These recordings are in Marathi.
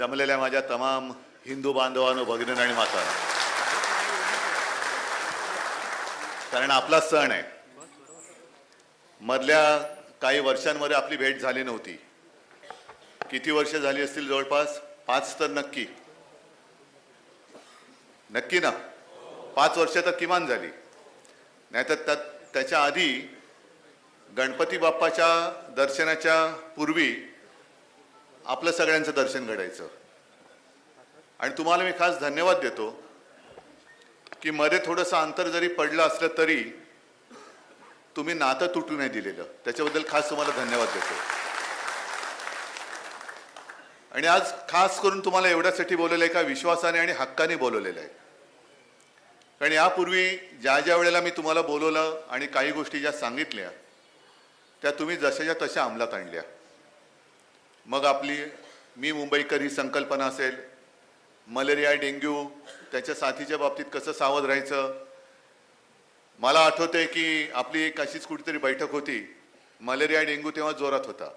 जमलेल्या माझ्या तमाम हिंदू बांधवांनो, भगिनी आणि माता, कारण आपला सण आहे. मधल्या काही वर्षांमध्ये आपली भेट झाली नव्हती. किती वर्ष झाली असतील? जवळपास 5 तर नक्की नक्की ना, 5 वर्ष तर किमान झाली. नाहीतर त्याच्या आधी गणपती बाप्पाच्या दर्शनाच्या पूर्वी आपलं सगळ्यांचं दर्शन घडायचं. आणि तुम्हाला मी खास धन्यवाद देतो की मध्ये थोडंसं अंतर जरी पडलं असलं तरी तुम्ही नातं तुटू नाही दिलेलं. त्याच्याबद्दल खास तुम्हाला धन्यवाद देतो. आणि आज खास करून तुम्हाला एवढ्यासाठी बोलवलं आहे का विश्वासाने आणि हक्काने बोलवलेलं आहे. कारण यापूर्वी ज्या ज्या वेळेला मी तुम्हाला बोलवलं आणि काही गोष्टी ज्या सांगितल्या त्या तुम्ही जशाच्या तशा अंमलात आणल्या. मग आपली मी मुंबईकर ही संकल्पना असेल, मलेरिया डेंग्यू त्याच्या साथीच्या बाबतीत कसं सावध राहायचं. मला आठवतंय की आपली एक अशीच कुठेतरी बैठक होती. मलेरिया डेंग्यू तेव्हा जोरात होता.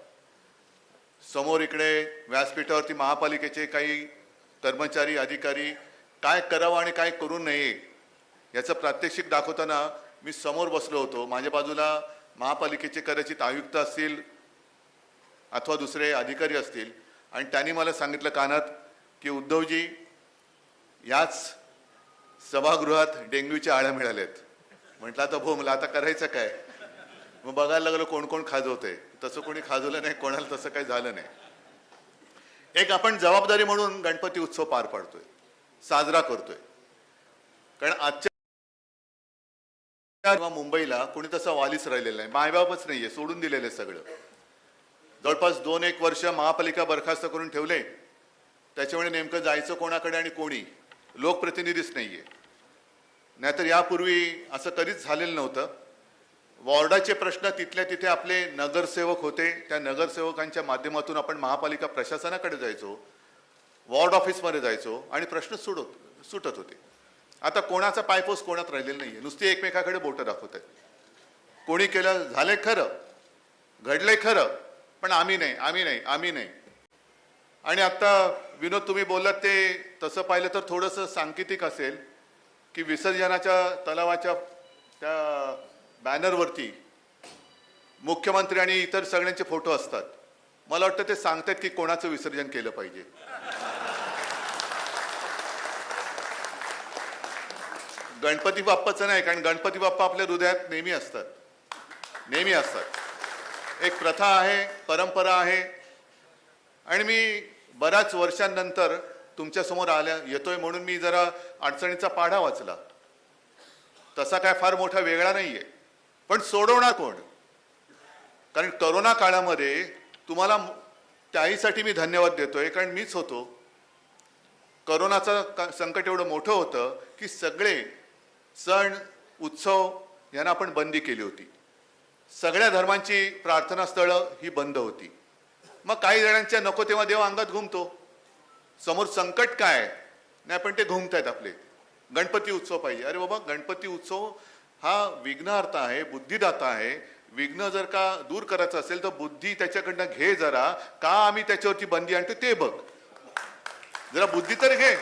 समोर इकडे व्यासपीठावरती महापालिकेचे काही कर्मचारी अधिकारी काय करावं आणि काय करू नये याचं प्रात्यक्षिक दाखवताना मी समोर बसलो होतो. माझ्या बाजूला महापालिकेचे कदाचित आयुक्त असतील अथवा दुसरे अधिकारी असतील आणि त्यांनी मला सांगितलं कानात की उद्धवजी, याच सभागृहात डेंग्यूच्या आळ्या मिळाल्यात. म्हटलं आता मला आता करायचं काय. मग बघायला लागलो कोण कोण खाजवतंय. तसं कोणी खाजवलं नाही, कोणाला तसं काही झालं नाही. एक आपण जबाबदारी म्हणून गणपती उत्सव पार पाडतोय, साजरा करतोय. कारण आजच्या मुंबईला कोणी तसा वालीच राहिलेला नाही, मायबापच नाहीये, सोडून दिलेलं आहे सगळं. जवळपास 2-1 वर्ष महापालिका बरखास्त करून ठेवले. त्याच्यामुळे नेमकं जायचं कोणाकडे आणि कोणी लोकप्रतिनिधीच नाहीये. नाहीतर यापूर्वी असं कधीच झालेलं नव्हतं. वॉर्डाचे प्रश्न तिथल्या तिथे आपले नगरसेवक होते. त्या नगरसेवकांच्या माध्यमातून आपण महापालिका प्रशासनाकडे जायचो, वॉर्ड ऑफिसमध्ये जायचो आणि प्रश्न सुटत होते. आता कोणाचा पायपोस कोणात राहिलेला नाहीये. नुसती एकमेकाकडे बोटं दाखवत आहेत. कोणी केलं, झालंय खरं, घडलंय खरं, पण आम्ही नाही, आम्ही नाही, आम्ही नाही. आणि आता विनोद तुम्ही बोललात ते तसं पाहिलं तर थोडंसं सांकेतिक असेल की विसर्जनाच्या तलावाच्या त्या बॅनरवरती मुख्यमंत्री आणि इतर सगळ्यांचे फोटो असतात. मला वाटतं ते सांगतात की कोणाचं विसर्जन केलं पाहिजे. गणपती बाप्पाचं नाही, कारण गणपती बाप्पा आपल्या हृदयात नेहमी असतात, नेहमी असतात. एक प्रथा आहे, परंपरा आहे. आणि मी बऱ्याच वर्षांनंतर तुमच्या समोर येतोय म्हणून मी जरा अडचणीचा पाढा वाचला. तसा काय फार मोठा वेगळा नाहीये, पण सोडवणार कोण. कारण करोना काळामध्ये तुम्हाला त्याहीसाठी मी धन्यवाद देतोय, कारण मीच होतो. करोनाचं संकट एवढं मोठं होतं की सगळे सण उत्सव यांना आपण बंदी केली होती. सगळ्या धर्मांची प्रार्थना स्थळं ही बंद होती. मग काही जणांच्या नको तेव्हा देव अंगात घुमतो. समोर संकट काय नाही, पण ते घुमतायत आपले. गणपती उत्सव पाहिजे. अरे बाबा, गणपती उत्सव हा विघ्नहर्ता आहे, बुद्धिदाता आहे. विघ्न जर का दूर करायचं असेल तर बुद्धी त्याच्याकडनं घे जरा. का आम्ही त्याच्यावरती बंदी आणतो ते बघ. जरा बुद्धी तर घे.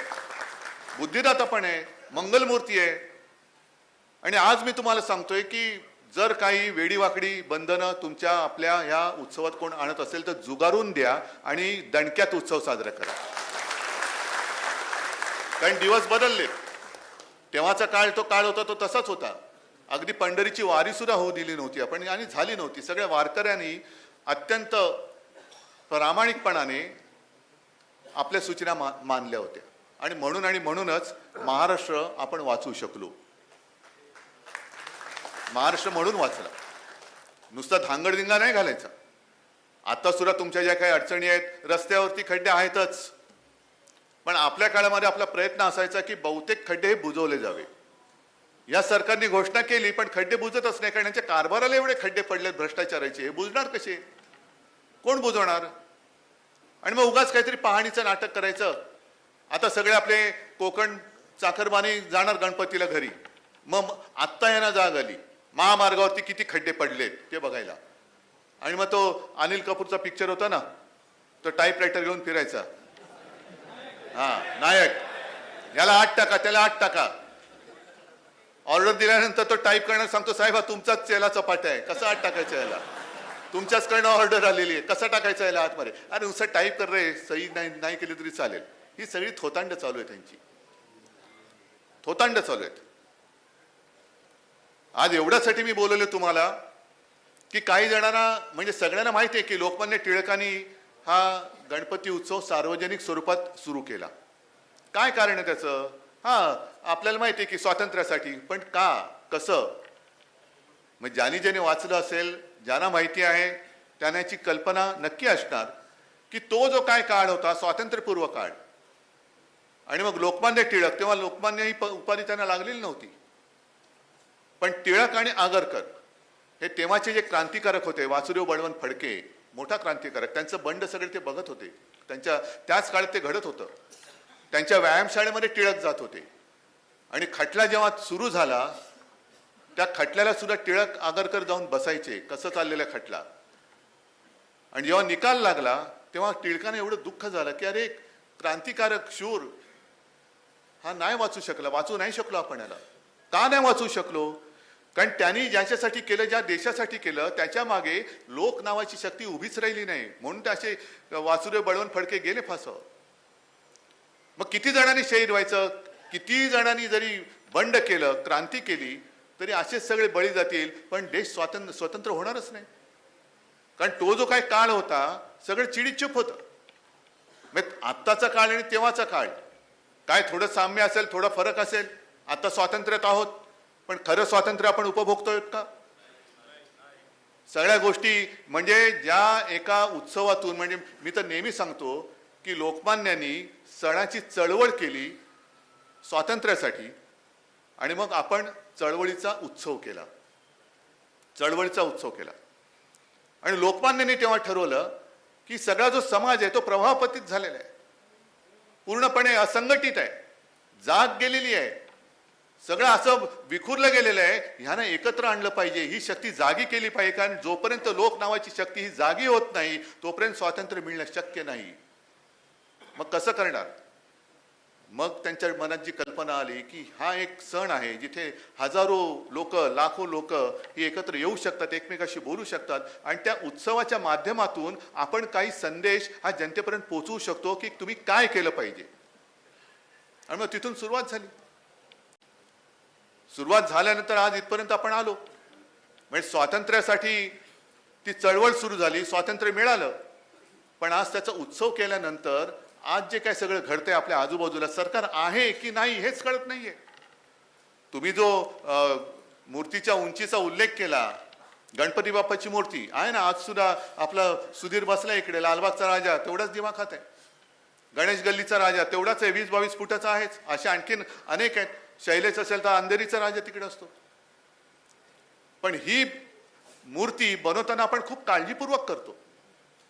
बुद्धिदाता पण आहे, मंगलमूर्ती आहे. आणि आज मी तुम्हाला सांगतोय की जर काही वेडीवाकडी बंधनं तुमच्या आपल्या ह्या उत्सवात कोण आणत असेल तर जुगारून द्या आणि दणक्यात उत्सव साजरा करा. कारण दिवस बदलले. तेव्हाचा काळ तो काळ होता तो तसाच होता. अगदी पंढरीची वारी सुद्धा होऊ दिली नव्हती आपण आणि झाली नव्हती. सगळ्या वारकऱ्यांनी अत्यंत प्रामाणिकपणाने आपल्या सूचना मानल्या होत्या. आणि म्हणूनच महाराष्ट्र आपण वाचवू शकलो. महाराष्ट्र म्हणून वाचला. नुसता धांगडधिंगा नाही घालायचा. आता सुद्धा तुमच्या ज्या काही अडचणी आहेत, रस्त्यावरती खड्डे आहेतच, पण आपल्या काळामध्ये आपला प्रयत्न असायचा की बहुतेक खड्डे हे बुजवले जावे. या सरकारने घोषणा केली पण खड्डे बुजतच नाही. कारण यांच्या कारभाराला एवढे खड्डे पडलेत भ्रष्टाचाराचे, हे बुजणार कसे, कोण बुजवणार. आणि मग उगाच काहीतरी पाहणीचं नाटक करायचं. आता सगळे आपले कोकण चाकरमानी जाणार गणपतीला घरी. मग आत्ता यांना जाग आली महामार्गावरती किती खड्डे पडलेत ते बघायला. आणि मग तो अनिल कपूरचा पिक्चर होता ना, तो टाईपरायटर घेऊन फिरायचा. हा नायक, याला 8 टाका, त्याला 8 टाका. ऑर्डर दिल्यानंतर तो टाईप करणार, सांगतो साहेब हा तुमचाच चेला चपाट आहे, कसं 8 टाकायचं याला, तुमच्याचकडनं ऑर्डर आलेली आहे, कसं टाकायचं याला आतमध्ये. अरे नुसतं टाईप कर रे, सही नाही केली तरी चालेल. ही सगळी थोतांड चालू आहे त्यांची, थोतांड चालू आहेत. आज एवढ्यासाठी मी बोलवले तुम्हाला की काही जणांना, म्हणजे सगळ्यांना माहिती आहे की लोकमान्य टिळकांनी हा गणपती उत्सव सार्वजनिक स्वरूपात सुरू केला. काय कारण आहे त्याचं? हा आपल्याला माहिती आहे की स्वातंत्र्यासाठी, पण का, कसं? मग ज्यांनी वाचलं असेल, ज्यांना माहिती आहे त्यांना याची कल्पना नक्की असणार की तो जो काय काळ होता स्वातंत्र्यपूर्व काळ, आणि मग लोकमान्य टिळक, तेव्हा लोकमान्य ही उपाधी त्यांना लागलेली नव्हती, पण टिळक आणि आगरकर हे तेव्हाचे जे क्रांतिकारक होते, वासुदेव बळवंत फडके मोठा क्रांतिकारक, त्यांचं बंड सगळे ते बघत होते. त्याच काळात ते घडत होतं. त्यांच्या व्यायामशाळेमध्ये टिळक जात होते, आणि खटला जेव्हा सुरू झाला त्या खटल्याला सुद्धा टिळक आगरकर जाऊन बसायचे, कसं चाललेला खटला. आणि जेव्हा निकाल लागला तेव्हा टिळकाने एवढं दुःख झालं की अरे क्रांतिकारक शूर हा नाही वाचू नाही शकलो आपण याला. का नाही वाचू शकलो? कारण त्यांनी ज्याच्यासाठी केलं, ज्या देशासाठी केलं, त्याच्या मागे लोक नावाची शक्ती उभीच राहिली नाही, म्हणून ते असे वासुदेव बळवंत फडके गेले फासावर. मग किती जणांनी शहीद व्हायचं, किती जणांनी जरी बंड केलं, क्रांती केली, तरी असेच सगळे बळी जातील, पण देश स्वतंत्र होणारच नाही. कारण तो जो काय काळ होता सगळं चिडीचूप होतं. मग आत्ताचा काळ आणि तेव्हाचा काळ काय थोडं साम्य असेल, थोडा फरक असेल. आता स्वातंत्र्यात आहोत, पण खरं स्वातंत्र्य आपण उपभोगतोय का? सगळ्या गोष्टी म्हणजे ज्या एका उत्सवातून, म्हणजे मी तर नेहमी सांगतो की लोकमान्यांनी सणाची चळवळ केली स्वातंत्र्यासाठी, आणि मग आपण चळवळीचा उत्सव केला, आणि लोकमान्यांनी तेव्हा ठरवलं की सगळा जो समाज आहे तो प्रभावपतीत झालेला आहे, पूर्णपणे असंघटित आहे, जाग गेलेली आहे, सगळं असं विखुरलं गेलेलं आहे. ह्यानं एकत्र आणलं पाहिजे, ही शक्ती जागी केली पाहिजे. कारण जोपर्यंत लोक नावाची शक्ती ही जागी होत नाही तोपर्यंत स्वातंत्र्य मिळणं शक्य नाही. मग कसं करणार? मग त्यांच्या मनात जी कल्पना आली की हा एक सण आहे जिथे हजारो लोक, लाखो लोक ही एकत्र येऊ शकतात, एकमेकाशी बोलू शकतात, आणि त्या उत्सवाच्या माध्यमातून आपण काही संदेश हा जनतेपर्यंत पोहोचवू शकतो की तुम्ही काय केलं पाहिजे. आणि मग तिथून सुरुवात झाली. सुरुवात झाल्यानंतर आज इथपर्यंत आपण आलो. म्हणजे स्वातंत्र्यासाठी ती चळवळ सुरू झाली, स्वातंत्र्य मिळालं, पण आज त्याचा उत्सव केल्यानंतर आज जे काय सगळं घडतंय आपल्या आजूबाजूला, सरकार आहे की नाही हेच कळत नाहीये. तुम्ही जो मूर्तीच्या उंचीचा उल्लेख केला, गणपती बाप्पाची मूर्ती आहे ना, आज सुद्धा आपला सुधीर बसला इकडे, लालबागचा राजा तेवढाच दिमाखात आहे, गणेश गल्लीचा राजा तेवढाच आहे, 20-22 फुटाचा आहेच, असे आणखीन अनेक आहेत. शैलेश असेल तर अंधेरीचा राजा तिकडे असतो. पण ही मूर्ती बनवताना आपण खूप काळजीपूर्वक करतो.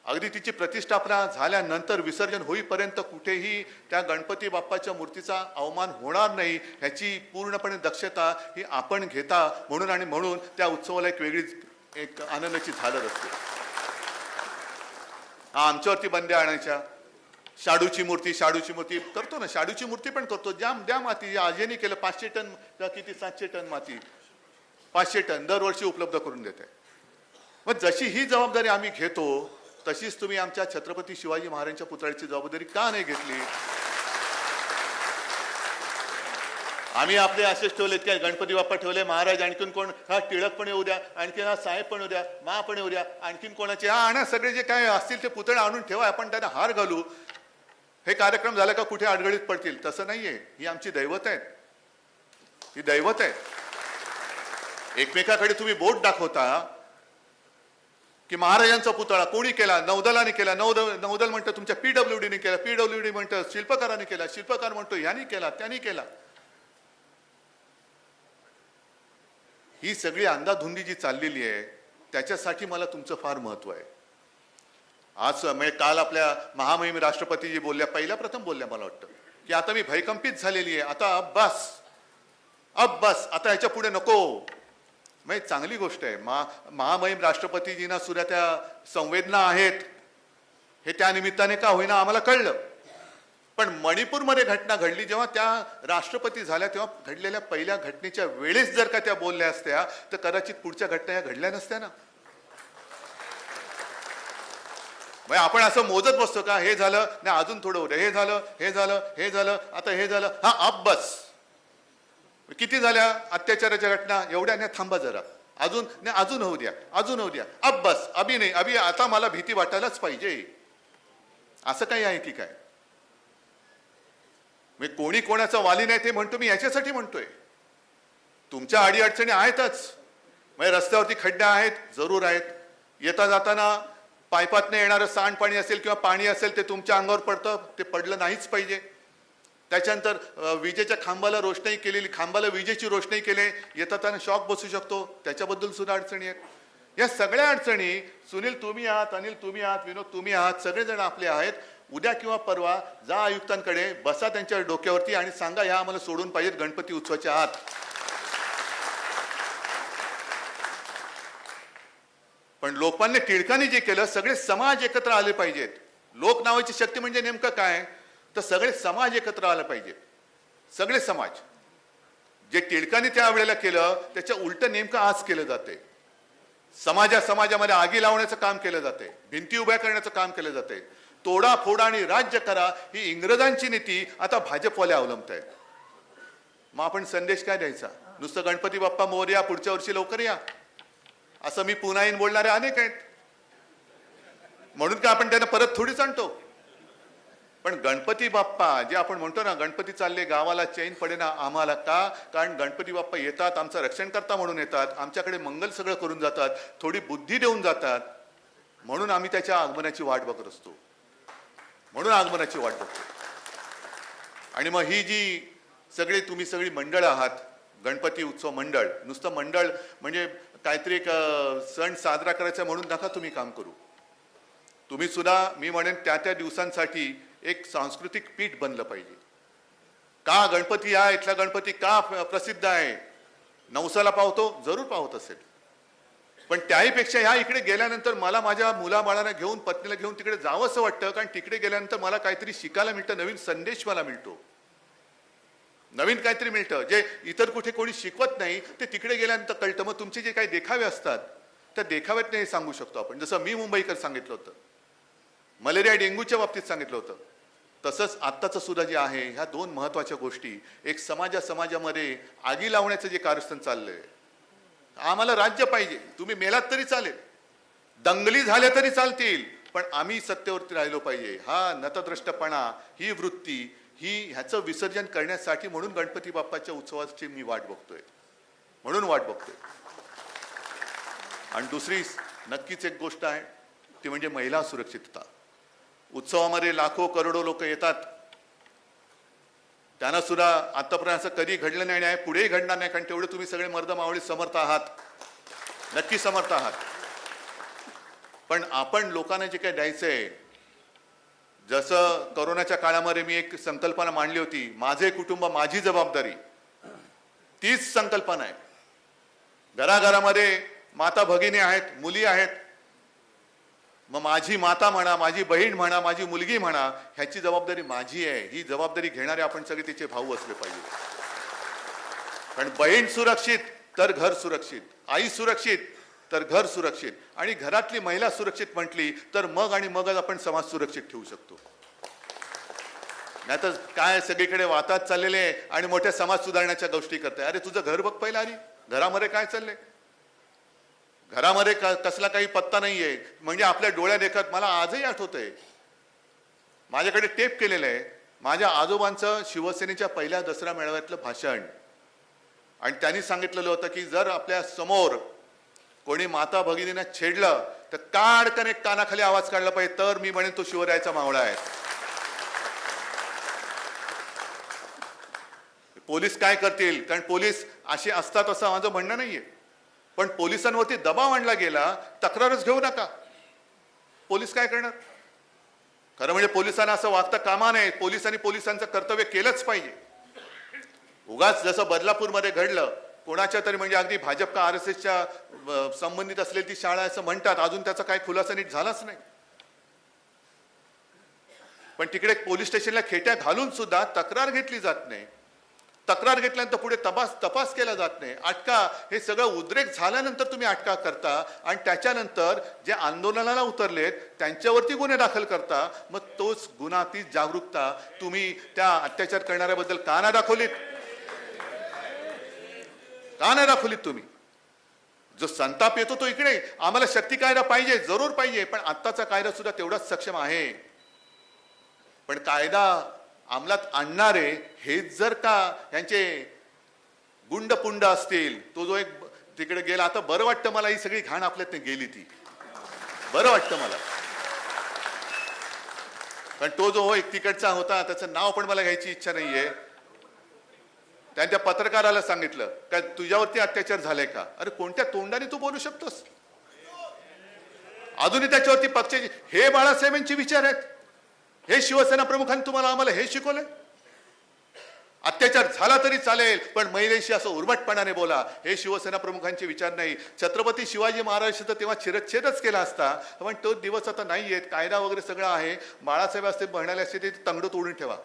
अगदी तिची प्रतिष्ठापना झाल्यानंतर विसर्जन होईपर्यंत कुठेही त्या गणपती बाप्पाच्या मूर्तीचा अवमान होणार नाही ह्याची पूर्णपणे दक्षता ही आपण घेता. म्हणून त्या उत्सवाला एक वेगळीच एक आनंदाची झालर असते. आमच्यावरती बंद्या आणायच्या, शाडूची मूर्ती करतो ना, शाडूची मूर्ती पण करतो. द्या माती, आजेनी केलं 500 टन किती 700 टन माती, 500 टन दरवर्षी उपलब्ध करून देते. मग जशी ही जबाबदारी आम्ही घेतो तशीच तुम्ही आमच्या छत्रपती शिवाजी महाराजांच्या पुतळ्याची जबाबदारी का नाही घेतली? आम्ही आपले असेच ठेवलेत की गणपती बाप्पा ठेवले, महाराज आणखीन कोण, हा टिळक पण येऊ द्या, आणखीन हा साहेब पण येऊ द्या, मा पण येऊ द्या, आणखीन कोणाचे आणा, सगळे जे काय असतील ते पुतळे आणून ठेवा, आपण त्यांना हार घालू. हे कार्यक्रम झाला का कुठे अडगळीत पडतील? तसं नाहीये. ही आमची दैवत आहेत, ही दैवत आहे. एकमेकाकडे तुम्ही बोट दाखवता की महाराजांचा पुतळा कोणी केला? नौदलाने केला. नौदल म्हणतं तुमच्या PWDने केला, PWD म्हणतं शिल्पकाराने केला, शिल्पकार म्हणतो ह्यानी केला, त्यांनी केला. ही सगळी अंधाधुंदी जी चाललेली आहे त्याच्यासाठी मला तुमचं फार महत्व आहे. आज म्हणजे काल आपल्या महामहिम राष्ट्रपतीजी बोलल्या, पहिल्या प्रथम बोलल्या मला वाटतं की आता मी भयकंपित झालेली आहे, आता अब बस, आता ह्याच्या पुढे नको. म्हणजे चांगली गोष्ट आहे. महामहिम राष्ट्रपतीजींना सुद्धा त्या संवेदना आहेत हे त्या निमित्ताने का होईना आम्हाला कळलं. पण मणिपूरमध्ये घटना घडली जेव्हा त्या राष्ट्रपती झाल्या तेव्हा घडलेल्या पहिल्या घटनेच्या वेळेस जर का त्या बोलल्या असत्या तर कदाचित पुढच्या घटना या घडल्या नसत्या ना. आपण असं मोजत बसतो का, हे झालं नाही अजून थोडं होतं, हे झालं हे झालं हे झालं आता हे झालं, हा अब बस. किती झाल्या अत्याचाराच्या घटना, एवढ्या नाही, थांबा जरा, अजून नाही अजून होऊ द्या, अजून होऊ द्या, अब बस, अभि नाही, अभि आता मला भीती वाटायलाच पाहिजे. असं काही आहे की काय? मी कोणी कोणाचा वाली नाही ते म्हणतो, मी याच्यासाठी म्हणतोय तुमच्या अडीअडचणी आहेतच. म्हणजे रस्त्यावरती खड्डे आहेत, जरूर आहेत. येता जाताना पायपातनं येणारं सांडपाणी असेल किंवा पाणी असेल ते तुमच्या अंगावर पडतं, ते पडलं नाहीच पाहिजे. त्याच्यानंतर विजेच्या खांबाला रोषणाई केलेली, खांबाला विजेची रोषणाई केली, येताना शॉक बसू शकतो, त्याच्याबद्दल सुद्धा अडचणी आहेत. या सगळ्या अडचणी, सुनील तुम्ही आहात, अनिल तुम्ही आहात, विनोद तुम्ही आहात, सगळेजण आपले आहेत. उद्या किंवा परवा जा आयुक्तांकडे, बसा त्यांच्या डोक्यावरती आणि सांगा ह्या आम्हाला सोडून पाहिजेत गणपती उत्सवाच्या आत. पण लोकमान्य टिळकांनी जे केलं, सगळे समाज एकत्र आले पाहिजेत. लोक नावाची शक्ती म्हणजे नेमकं काय, तर सगळे समाज एकत्र आले पाहिजेत. सगळे समाज, जे टिळकांनी त्यावेळेला केलं त्याच्या उलट नेमकं आज केलं जाते. समाजामध्ये आगी लावण्याचं काम केलं जाते, भिंती उभ्या करण्याचं काम केलं जाते. तोडा फोडा आणि राज्य करा ही इंग्रजांची नीती आता भाजपवाले अवलंबत आहेत. मग आपण संदेश काय द्यायचा? नुसतं गणपती बाप्पा मोरया, पुढच्या वर्षी लवकर या, असं मी पुन्हा येईन बोलणारे अनेक आहेत. म्हणून का आपण त्यांना परत थोडीच आणतो? पण गणपती बाप्पा जे आपण म्हणतो ना, गणपती चालले गावाला चैन पडेना आम्हाला, का? कारण गणपती बाप्पा येतात, आमचं रक्षण करता म्हणून येतात, आमच्याकडे मंगल सगळं करून जातात, थोडी बुद्धी देऊन जातात. म्हणून आम्ही त्याच्या आगमनाची वाट बघत असतो, म्हणून आगमनाची वाट बघतो. आणि मग ही जी तुम्ही सगळी मंडळ आहात, गणपती उत्सव मंडळ, नुसतं मंडळ म्हणजे काहीतरी एक सण साजरा करायचा म्हणून नका तुम्ही काम करू. तुम्ही सुद्धा मी म्हणेन त्या दिवसांसाठी एक सांस्कृतिक पीठ बनलं पाहिजे. का गणपती हा इथला गणपती का प्रसिद्ध आहे? नवसाला पावतो, जरूर पावत असेल, पण त्याहीपेक्षा ह्या इकडे गेल्यानंतर मला माझ्या मुलाबाळांना घेऊन, पत्नीला घेऊन तिकडे जावं असं वाटतं. कारण तिकडे गेल्यानंतर मला काहीतरी शिकायला मिळतं, नवीन संदेश मला मिळतो, नवीन काहीतरी मिळतं जे इतर कुठे कोणी शिकवत नाही, ते तिकडे गेल्यानंतर कळतं. मग तुमचे जे काही देखावे असतात त्या देखाव्यात नाही सांगू शकतो आपण. जसं मी मुंबईकर सांगितलं होतं, मलेरिया डेंग्यूच्या बाबतीत सांगितलं होतं, तसंच आत्ताचं सुद्धा जे आहे, ह्या दोन महत्वाच्या गोष्टी. एक समाजामध्ये आगी लावण्याचं जे कारस्थान चाललंय, आम्हाला राज्य पाहिजे, तुम्ही मेलात तरी चालेल, दंगली झाल्या तरी चालतील, पण आम्ही सत्तेवरती राहिलो पाहिजे. हा नतद्रष्टपणा, ही वृत्ती, ह्याचं विसर्जन करण्यासाठी म्हणून गणपती बाप्पाच्या उत्सवाची मी वाट बघतोय, म्हणून वाट बघतोय. आणि दुसरी नक्कीच एक गोष्ट आहे ती म्हणजे महिला सुरक्षितता. उत्सवामध्ये लाखो करोडो लोक येतात, त्यांना सुद्धा आतापर्यंत असं कधी घडलं नाही आणि पुढेही घडणार नाही, कारण तेवढे तुम्ही सगळे मर्द मावळी समर्थ आहात, नक्की समर्थ आहात. पण आपण लोकांना जे काही द्यायचंय, जसं कोरोनाच्या काळामध्ये मी एक संकल्पना मांडली होती, माझे कुटुंब माझी जबाबदारी, तीच संकल्पना आहे. घराघरामध्ये माता भगिनी आहेत, मुली आहेत, मग माझी माता म्हणा, माझी बहीण म्हणा, माझी मुलगी म्हणा, ह्याची जबाबदारी माझी आहे. ही जबाबदारी घेणारे आपण सगळे तिचे भाऊ असले पाहिजे. कारण बहीण सुरक्षित तर घर सुरक्षित, आई सुरक्षित तर घर सुरक्षित, आणि घरातली महिला सुरक्षित म्हटली तर मगच आपण समाज सुरक्षित ठेवू शकतो. नाहीतर काय सगळीकडे वातात चाललेले आणि मोठ्या समाज सुधारण्याच्या गोष्टी करताय. अरे तुझं घर बघ पहिला आधी, घरामध्ये काय चाललंय, घरामध्ये कसला काही पत्ता नाहीये. म्हणजे आपल्या डोळ्या देखत मला आजही आठवतंय, माझ्याकडे टेप केलेलं आहे माझ्या आजोबांचं शिवसेनेच्या पहिल्या दसरा मेळाव्यातलं भाषण, आणि त्यांनी सांगितलेलं होतं की जर आपल्या समोर कोणी माता भगिनींना छेडलं तर काढकने कानाखाली आवाज काढला पाहिजे, तर मी म्हणेन तो शिवरायाचा मावळा आहे. पोलीस काय करतील, कारण पोलीस असे असतात असं माझं म्हणणं नाहीये, पण पोलिसांवरती दबाव आणला गेला, तक्रारच घेऊ नका. पोलीस काय करणार? खरं म्हणजे पोलिसांना असं वागता कामा नये. पोलिसांनी पोलिसांचं कर्तव्य केलंच पाहिजे. उगाच जसं बदलापूरमध्ये घडलं, कोणाच्या तरी म्हणजे अगदी भाजप का RSSच्या संबंधित असलेली ती शाळा असं म्हणतात, अजून त्याचा काही खुलासा नीट झालाच नाही. पण तिकडे पोलीस स्टेशनला खेट्या घालून सुद्धा तक्रार घेतली जात नाही. तक्रार घेतल्यानंतर पुढे तपास केला जात नाही. अटका, हे सगळं उद्रेक झाल्यानंतर तुम्ही अटका करता आणि त्याच्यानंतर जे आंदोलनाला उतरलेत त्यांच्यावरती गुन्हे दाखल करता. मग तोच गुन्हा, ती जागरूकता तुम्ही त्या अत्याचार करणाऱ्याबद्दल का नाही दाखवलीत? का नाही दाखवलीत तुम्ही? जो संताप येतो तो इकडे, आम्हाला शक्ती कायदा पाहिजे, जरूर पाहिजे, पण आत्ताचा कायदा सुद्धा तेवढाच सक्षम आहे. पण कायदा अंमलात आणणारे हेच जर का यांचे गुंड पुंड असतील, तो जो एक तिकडे गेला, आता बरं वाटतं मला, ही सगळी घाण आपल्यात गेली, ती बरं वाटतं मला. पण तो जो एक तिकडचा होता, त्याचं नाव पण मला घ्यायची इच्छा नाहीये, त्याने त्या पत्रकाराला सांगितलं का तुझ्यावरती अत्याचार झालाय का? अरे कोणत्या तोंडाने तू बोलू शकतोस? अजूनही त्याच्यावरती पक्षाचे हे बाळासाहेबांचे विचार आहेत. हे शिवसेना प्रमुखांनी तुम्हाला आम्हाला हे शिकवलंय? अत्याचार झाला तरी चालेल, पण महिलेशी असं उर्मटपणाने बोला, हे शिवसेना प्रमुखांचे विचार नाही. छत्रपती शिवाजी महाराज तर तेव्हा शिरच्छेदच केला असता, पण तो दिवस आता नाहीयेत. कायदा वगैरे सगळं आहे. बाळासाहेब असते म्हणाले असते ते तंगड तोडून ठेवा.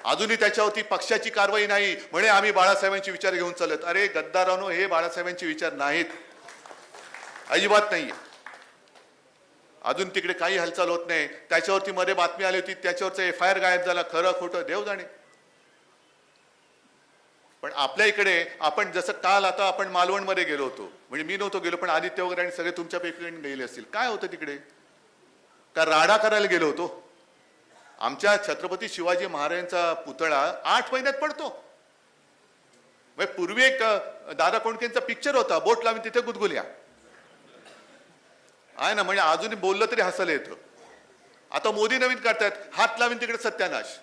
अजूनही त्याच्यावरती पक्षाची कारवाई नाही, म्हणे आम्ही बाळासाहेबांचे विचार घेऊन चालत. अरे गद्दारांनो, हे बाळासाहेबांचे विचार नाहीत, अजिबात नाहीये. अजून तिकडे काही हालचाल होत नाही. त्याच्यावरती मध्ये बातमी आली होती, त्याच्यावरचा FIR गायब झाला. खरं खोटं देव जाणे. पण आपल्या इकडे आपण जसं काल आता आपण मालवणमध्ये गेलो होतो, म्हणजे मी नव्हतो गेलो, पण आदित्य वगैरे आणि सगळे तुमच्यापैकी गेले असतील. काय होतं तिकडे? का राडा करायला गेलो होतो? आमच्या छत्रपती शिवाजी महाराजांचा पुतळा 8 महिन्यात पडतो. पूर्वी एक दादा कोंडकेंचा पिक्चर होता, बोट लावून तिथे गुदगुल्या आहे ना, म्हणजे अजूनही बोललं तरी हसायला येतं. आता मोदी नवीन करतायत, हात लावून तिकडे सत्यानाश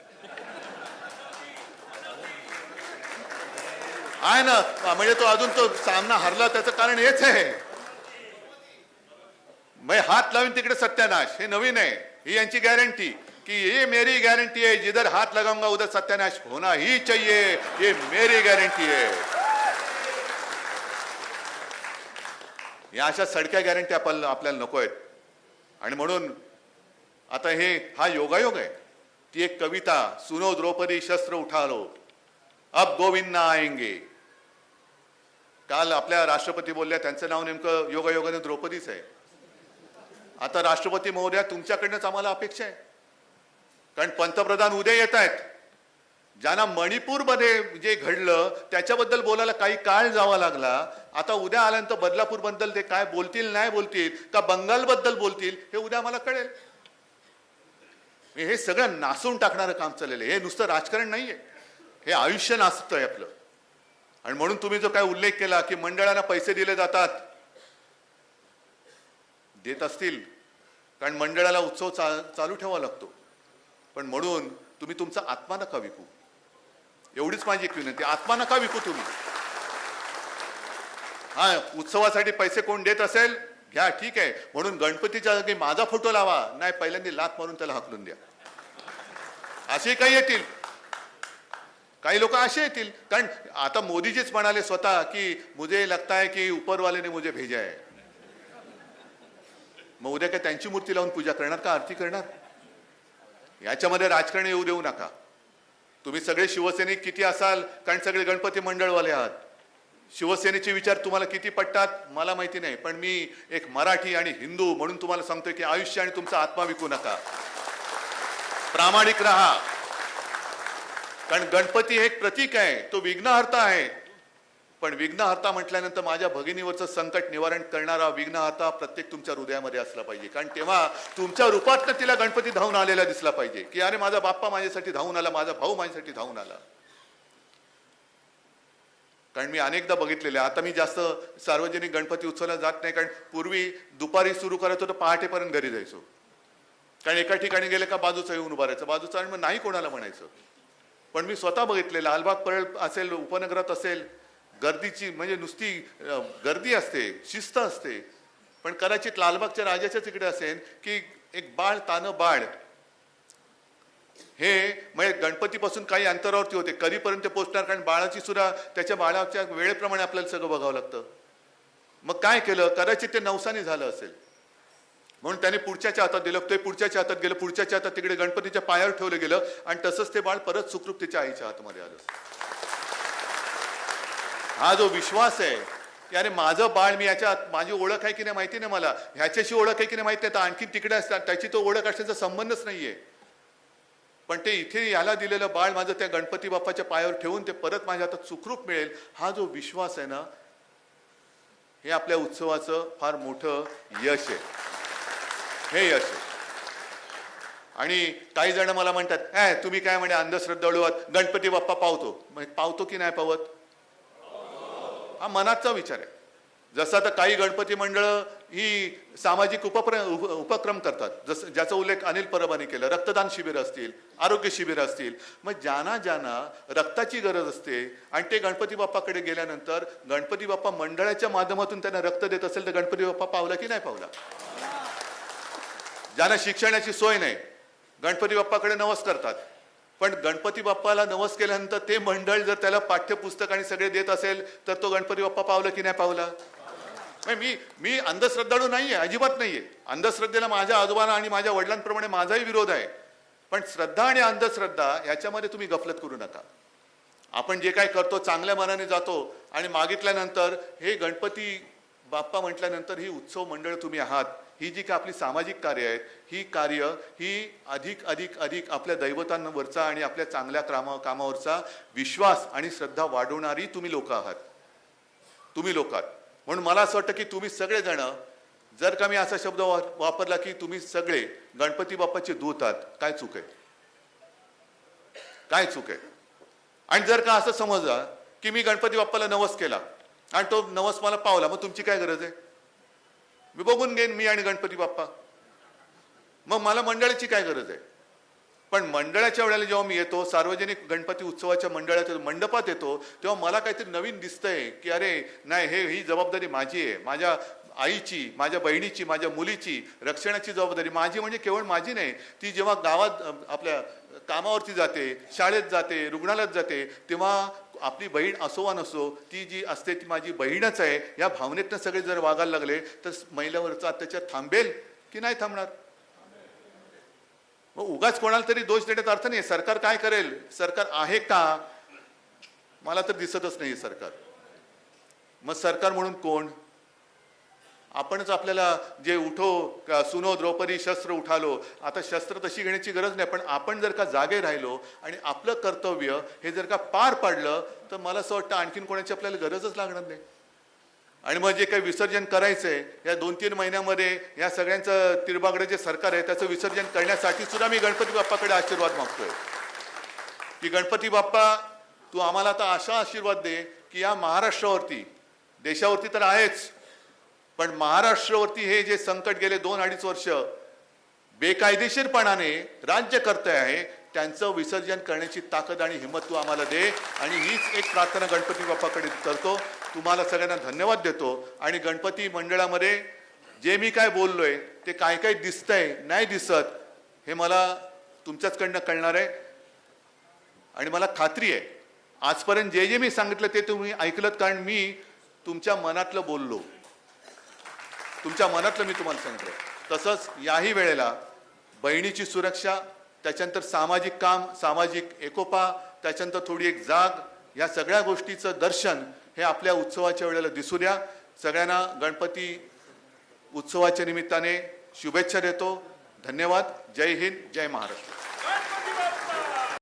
आहे ना. म्हणजे तो अजून तो सामना हरला, त्याचं कारण हेच आहे. म्हणजे हात लावून तिकडे सत्यानाश, हे नवीन आहे. ही यांची गॅरंटी कि ये मेरी गारंटी है, जिधर हाथ लगाऊंगा उधर सत्यानाश होना ही चाहिए, ये मेरी गारंटी है. या अशा सडक्या गॅरंटी आपल्याला नको आहेत. आणि म्हणून आता हा योगायोग आहे. ती एक कविता, सुनो द्रौपदी शस्त्र उठा लो, अब गोविंद ना आएंगे. काल आपल्या राष्ट्रपती बोलल्या, त्यांचं नाव नेमकं योगायोगाने द्रौपदीच आहे. आता राष्ट्रपती महोदया, तुमच्याकडनंच आम्हाला अपेक्षा आहे, कारण पंतप्रधान उद्या येत आहेत. ज्यांना मणिपूरमध्ये जे घडलं त्याच्याबद्दल बोलायला काही काळ जावा लागला, आता उद्या आल्यानंतर बदलापूर बद्दल ते काय बोलतील, नाही बोलतील, का बंगाल बद्दल बोलतील, हे उद्या मला कळेल. हे सगळं नासून टाकणारं काम चाललेलं आहे. हे नुसतं राजकारण नाहीये, हे आयुष्य नाचतंय आपलं. आणि म्हणून तुम्ही जो काय उल्लेख केला की मंडळांना पैसे दिले जातात, देत असतील, कारण मंडळाला उत्सव चालू ठेवावा लागतो. पण म्हणून तुम्ही तुमचा आत्मा नका विकू, एवढीच माझी एक विनंती. आत्मा नका विकू तुम्ही. हा, उत्सवासाठी पैसे कोण देत असेल घ्या, ठीक आहे. म्हणून गणपतीच्या जागी माझा फोटो लावा, नाही पहिल्यांदा लात मारून त्याला हाकलून द्या. असे काही येतील, काही लोक असे येतील. कारण आता मोदीजीच म्हणाले स्वतः की मुझे लगता है की ऊपर वाले ने मुझे भेजा है. मग उद्या काय त्यांची मूर्ती लावून पूजा करणार का, आरती करणार? याच्यामध्ये राजकारण येऊ देऊ नका. तुम्ही सगळे शिवसैनिक किती असाल, कारण सगळे गणपती मंडळवाले आहात. शिवसेनेचे विचार तुम्हाला किती पटतात मला माहिती नाही, पण मी एक मराठी आणि हिंदू म्हणून तुम्हाला सांगतोय की आयुष्य आणि तुमचा आत्मा विकू नका, प्रामाणिक राहा. कारण गणपती हे एक प्रतीक आहे, तो विघ्नहर्ता आहे. पण विघ्नहर्ता म्हटल्यानंतर माझ्या भगिनीवरचं संकट निवारण करणारा विघ्नहर्ता प्रत्येक तुमच्या हृदयामध्ये असला पाहिजे. कारण तेव्हा तुमच्या रूपातनं तिला गणपती धावून आलेला दिसला पाहिजे की अरे माझा बाप्पा माझ्यासाठी धावून आला, माझा भाऊ माझ्यासाठी धावून आला. कारण मी अनेकदा बघितलेले, आता मी जास्त सार्वजनिक गणपती उत्सवाला जात नाही, कारण पूर्वी दुपारी सुरू करायचो तर पहाटेपर्यंत घरी जायचो. कारण एका ठिकाणी गेले का बाजूचा येऊन उभा राहायचं, बाजूचा, आणि मग नाही कोणाला म्हणायचं. पण मी स्वतः बघितलेलं, लालबाग परळ असेल, उपनगरात असेल, गर्दीची म्हणजे नुसती गर्दी असते, शिस्त असते. पण कदाचित लालबागच्या राजाच्याच इकडे असेल की एक बाळ तानं बाळ, हे म्हणजे गणपतीपासून काही अंतरावरती होते, कधीपर्यंत पोहोचणार, कारण बाळाची सुद्धा त्याच्या बाळाच्या वेळेप्रमाणे आपल्याला सगळं बघावं लागतं. मग काय केलं, कदाचित ते नवसाने झालं असेल. म्हणून त्याने पुढच्याच्या हातात दिलं, ते पुढच्याच्या हातात गेलं, पुढच्याच्या हातात तिकडे गणपतीच्या पायावर ठेवलं गेलं आणि तसंच ते बाळ परत सुखरूप त्याच्या आईच्या हातमध्ये आलं. हा जो विश्वास आहे की अरे माझं बाळ, मी याच्यात माझी ओळख आहे की नाही माहिती नाही, मला ह्याच्याशी ओळख आहे की नाही माहिती नाही, तर आणखी तिकडे असतात त्याची तो ओळख असण्याचा संबंधच नाहीये, पण ते इथे याला दिलेलं बाळ माझं त्या गणपती बाप्पाच्या पायावर ठेवून ते परत माझ्या हातात सुखरूप मिळेल, हा जो विश्वास आहे ना, हे आपल्या उत्सवाचं फार मोठं यश आहे. हे यश आहे. आणि काही जण मला म्हणतात, तुम्ही काय म्हणे अंधश्रद्धाळू आहात, गणपती बाप्पा पावतो. पावतो की नाही पावत, हा मनाचा विचार आहे. जसं आता काही गणपती मंडळ ही सामाजिक उपक्रम करतात, जसं ज्याचा उल्लेख अनिल परबांनी केला, रक्तदान शिबिर असतील, आरोग्य शिबिर असतील. मग ज्यांना रक्ताची गरज असते आणि ते गणपती बाप्पाकडे गेल्यानंतर गणपती बाप्पा मंडळाच्या माध्यमातून त्यांना रक्त देत असेल तर गणपती बाप्पा पावला की नाही पावला. ज्यांना शिक्षणाची सोय नाही गणपती बाप्पाकडे नवस करतात, पण गणपती बाप्पाला नवस केल्यानंतर ते मंडळ जर त्याला पाठ्यपुस्तक आणि सगळे देत असेल तर तो गणपती बाप्पा पावला की नाही पावला. मी अंधश्रद्धाळू नाहीये, अजिबात नाहीये. अंधश्रद्धेला माझ्या आजोबांना आणि माझ्या वडिलांप्रमाणे माझाही विरोध आहे, पण श्रद्धा आणि अंधश्रद्धा याच्यामध्ये तुम्ही गफलत करू नका. आपण जे काय करतो चांगल्या मनाने जातो आणि मागितल्यानंतर हे गणपती बाप्पा म्हटल्यानंतर ही उत्सव मंडळ तुम्ही आहात, ही जी काय आपली सामाजिक कार्य आहेत, ही कार्य ही अधिक अधिक अधिक आपल्या दैवतांवरचा आणि आपल्या चांगल्या कामावरचा विश्वास आणि श्रद्धा वाढवणारी तुम्ही लोक आहात. तुम्ही लोक आहात. म्हणून मला असं वाटतं की तुम्ही सगळेजण, जर का मी असा शब्द वापरला की तुम्ही सगळे गणपती बाप्पाचे दूत आहात, काय चूक आहे, काय चूक आहे. आणि जर का असं समजा की मी गणपती बाप्पाला नवस केला आणि तो नवस मला पावला, मग तुमची काय गरज आहे, मी बघून घेईन मी आणि गणपती बाप्पा, मग मला मंडळाची काय गरज आहे. पण मंडळाच्या वेळेला जेव्हा मी येतो, सार्वजनिक गणपती उत्सवाच्या मंडळाच्या मंडपात येतो, तेव्हा मला काहीतरी नवीन दिसतंय की अरे नाही, ही जबाबदारी माझी आहे, माझ्या आईची, माझ्या बहिणीची, माझ्या मुलीची रक्षणाची जबाबदारी माझी. म्हणजे केवळ माझी नाही, ती जेव्हा गावात आपल्या कामावरती जाते, शाळेत जाते, रुग्णालयात जाते, तेव्हा आपली बहीण असो वा नसो, ती जी असते ती माझी बहीणच आहे, या भावनेतनं सगळे जर वागायला लागले तर महिलावरचा अत्याचार थांबेल की नाही थांबणार. मग उगाच कोणाला तरी दोष देण्यात अर्थ नाही. सरकार काय करेल, सरकार आहे का, मला तर दिसतच नाही सरकार. मग सरकार म्हणून कोण, आपणच आपल्याला जे सुनो द्रौपदी शस्त्र उठालो, आता शस्त्र तशी घेण्याची गरज नाही, पण आपण जर का जागे राहिलो आणि आपलं कर्तव्य हे जर का पार पाडलं तर मला असं वाटतं आणखीन कोणाची आपल्याला गरजच लागणार नाही. आणि मग जे काही विसर्जन करायचंय या 2-3 महिन्यामध्ये या सगळ्यांचं तिरबागडं जे सरकार आहे त्याचं विसर्जन करण्यासाठी सुद्धा मी गणपती बाप्पाकडे आशीर्वाद मागतोय की गणपती बाप्पा तू आम्हाला आता असा आशीर्वाद दे की या महाराष्ट्रावरती, देशावरती तर आहेच, पण महाराष्ट्रावरती हे जे संकट गेले 2-2.5 वर्ष बेकायदेशीरपणाने राज्य करते आहे, त्यांचं विसर्जन करण्याची ताकद आणि हिंमत तू आम्हाला दे. आणि हीच एक प्रार्थना गणपती बाप्पाकडे करतो. तुम्हाला सगळ्यांना धन्यवाद देतो. आणि गणपती मंडळामध्ये जे मी काय बोललोय ते काय काय दिसतंय नाही दिसत हे मला तुमच्याचकडनं कळणार आहे. आणि मला खात्री आहे आजपर्यंत जे जे मी सांगितलं ते तुम्ही ऐकलत, कारण मी तुमच्या मनातलं बोललो, तुमच्या मनातलं मी तुम्हाला सांगितलं. तसंच याही वेळेला बहिणीची सुरक्षा, त्याच्यानंतर सामाजिक काम, सामाजिक एकोपा, त्याच्यानंतर थोडी एक जाग, या सगळ्या गोष्टीचं दर्शन हे आपल्या उत्सवाच्या वेळेला दिसू द्या. सगळ्यांना गणपती उत्सवाच्या निमित्ताने शुभेच्छा देतो. धन्यवाद. जय हिंद, जय महाराष्ट्र.